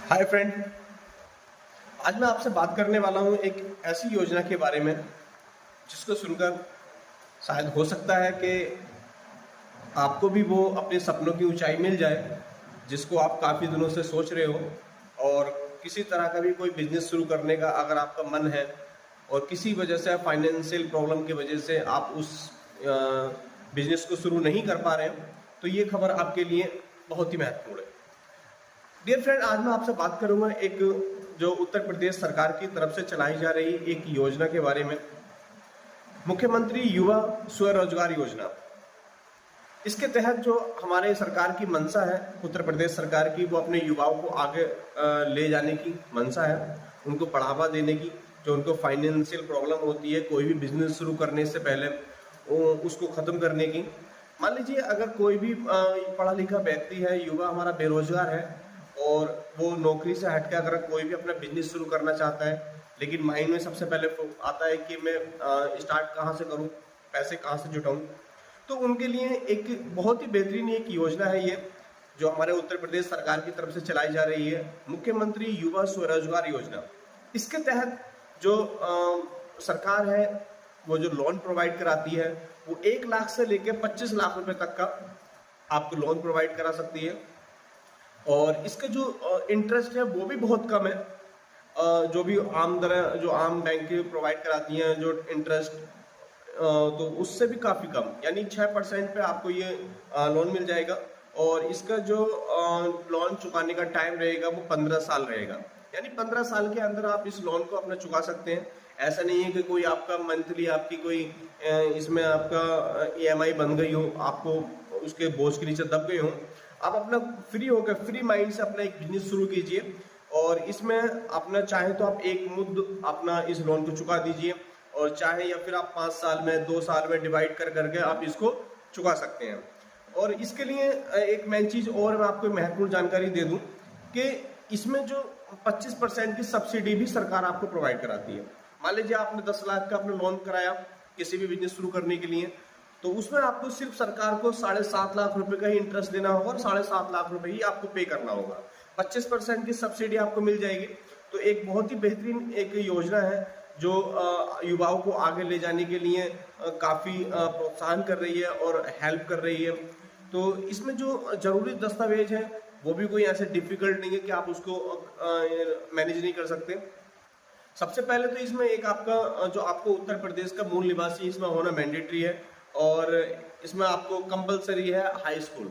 Hi friend. आज मैं आपसे बात करने वाला हूँ एक ऐसी योजना के बारे में जिसको सुनकर शायद हो सकता है कि आपको भी वो अपने सपनों की ऊंचाई मिल जाए जिसको आप काफ़ी दिनों से सोच रहे हो। और किसी तरह का भी कोई बिजनेस शुरू करने का अगर आपका मन है और किसी वजह से फाइनेंशियल प्रॉब्लम की वजह से आप उस बिजनेस को शुरू नहीं कर पा रहे हैं, तो ये खबर आपके लिए बहुत ही महत्वपूर्ण है। डियर फ्रेंड, आज मैं आपसे बात करूंगा एक जो उत्तर प्रदेश सरकार की तरफ से चलाई जा रही एक योजना के बारे में, मुख्यमंत्री युवा स्वरोजगार योजना। इसके तहत जो हमारे सरकार की मंशा है, उत्तर प्रदेश सरकार की, वो अपने युवाओं को आगे ले जाने की मंशा है, उनको बढ़ावा देने की। जो उनको फाइनेंशियल प्रॉब्लम होती है कोई भी बिजनेस शुरू करने से पहले, उसको ख़त्म करने की। मान लीजिए अगर कोई भी पढ़ा लिखा व्यक्ति है, युवा हमारा बेरोजगार है और वो नौकरी से हटकर अगर कोई भी अपना बिजनेस शुरू करना चाहता है, लेकिन माइंड में सबसे पहले आता है कि मैं स्टार्ट कहाँ से करूँ, पैसे कहाँ से जुटाऊँ, तो उनके लिए एक बहुत ही बेहतरीन एक योजना है ये, जो हमारे उत्तर प्रदेश सरकार की तरफ से चलाई जा रही है, मुख्यमंत्री युवा स्वरोजगार योजना। इसके तहत जो सरकार है वो जो लोन प्रोवाइड कराती है, वो 1 लाख से लेकर 25 लाख रुपए तक का आपको लोन प्रोवाइड करा सकती है। और इसका जो इंटरेस्ट है वो भी बहुत कम है। जो भी आम दर जो आम बैंक प्रोवाइड कराती हैं जो इंटरेस्ट, तो उससे भी काफ़ी कम, यानी 6% पे आपको ये लोन मिल जाएगा। और इसका जो लोन चुकाने का टाइम रहेगा वो 15 साल रहेगा, यानी 15 साल के अंदर आप इस लोन को अपना चुका सकते हैं। ऐसा नहीं है कि कोई आपका मंथली आपकी कोई इसमें आपका EMI बन गई हो, आपको उसके बोझ के नीचे दब गए हो। आप अपना फ्री होकर फ्री माइंड से अपना एक बिजनेस शुरू कीजिए और इसमें अपना चाहे तो आप एक मुद्द अपना इस लोन को चुका दीजिए, और चाहे या फिर आप 5 साल में 2 साल में डिवाइड कर करके आप इसको चुका सकते हैं। और इसके लिए एक मेन चीज़ और मैं आपको महत्वपूर्ण जानकारी दे दूं कि इसमें जो 25% की सब्सिडी भी सरकार आपको प्रोवाइड कराती है। मान लीजिए आपने 10 लाख का अपना लोन कराया किसी भी बिजनेस शुरू करने के लिए, तो उसमें आपको सिर्फ सरकार को 7.5 लाख रुपए का ही इंटरेस्ट देना होगा और 7.5 लाख रुपए ही आपको पे करना होगा। 25% की सब्सिडी आपको मिल जाएगी। तो एक बहुत ही बेहतरीन एक योजना है जो युवाओं को आगे ले जाने के लिए काफ़ी प्रोत्साहन कर रही है और हेल्प कर रही है। तो इसमें जो जरूरी दस्तावेज है वो भी कोई ऐसे डिफिकल्ट नहीं है कि आप उसको मैनेज नहीं कर सकते। सबसे पहले तो इसमें एक आपका जो आपको उत्तर प्रदेश का मूल निवासी इसमें होना मैंडेटरी है, और इसमें आपको कंपलसरी है हाई स्कूल,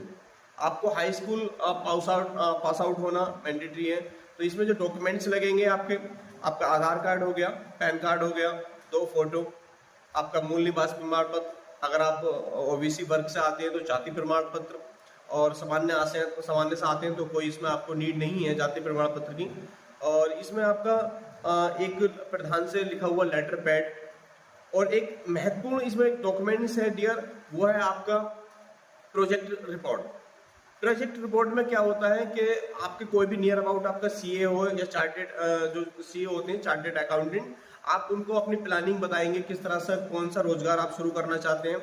आपको हाई स्कूल पास आउट होना मैंडेटरी है। तो इसमें जो डॉक्यूमेंट्स लगेंगे आपका आधार कार्ड हो गया, पैन कार्ड हो गया, 2 फोटो, आपका मूल निवास प्रमाण पत्र, अगर आप OBC वर्ग से आते हैं तो जाति प्रमाण पत्र, और सामान्य से आते हैं तो कोई इसमें आपको नीड नहीं है जाति प्रमाण पत्र की। और इसमें आपका एक प्रधान से लिखा हुआ लेटर पैड, और एक महत्वपूर्ण इसमें एक डॉक्यूमेंट्स है डियर, वो है आपका प्रोजेक्ट रिपोर्ट। प्रोजेक्ट रिपोर्ट में क्या होता है कि आपके कोई भी नियर अबाउट आपका CA हो या चार्टेड जो CA होते हैं, चार्टेड अकाउंटेंट, आप उनको अपनी प्लानिंग बताएंगे किस तरह से कौन सा रोजगार आप शुरू करना चाहते हैं।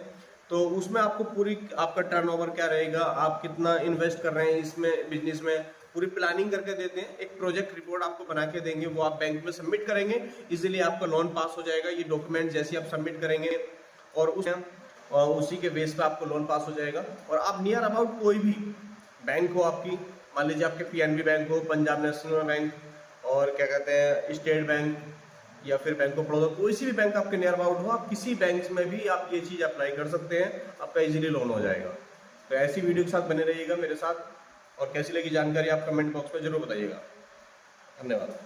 तो उसमें आपको पूरी आपका टर्नओवर क्या रहेगा, आप कितना इन्वेस्ट कर रहे हैं इसमें बिजनेस में, पूरी प्लानिंग करके देते हैं। एक प्रोजेक्ट रिपोर्ट आपको बना के देंगे, वो आप बैंक में सबमिट करेंगे, इजीली आपका लोन पास हो जाएगा। ये डॉक्यूमेंट जैसे आप सबमिट करेंगे और उसी के बेस पे आपको लोन पास हो जाएगा। और आप नियर अबाउट कोई भी बैंक हो आपकी, मान लीजिए आपके PNB बैंक हो, पंजाब नेशनल बैंक, और क्या कहते हैं स्टेट बैंक, या फिर बैंक ऑफ बड़ौदा, कोई सी भी बैंक आपके नियर अबाउट हो, आप किसी बैंक में भी आप ये चीज़ अप्लाई कर सकते हैं, आपका इजीली लोन हो जाएगा। तो ऐसी वीडियो के साथ बने रहिएगा मेरे साथ, और कैसी लगी जानकारी आप कमेंट बॉक्स में जरूर बताइएगा। धन्यवाद।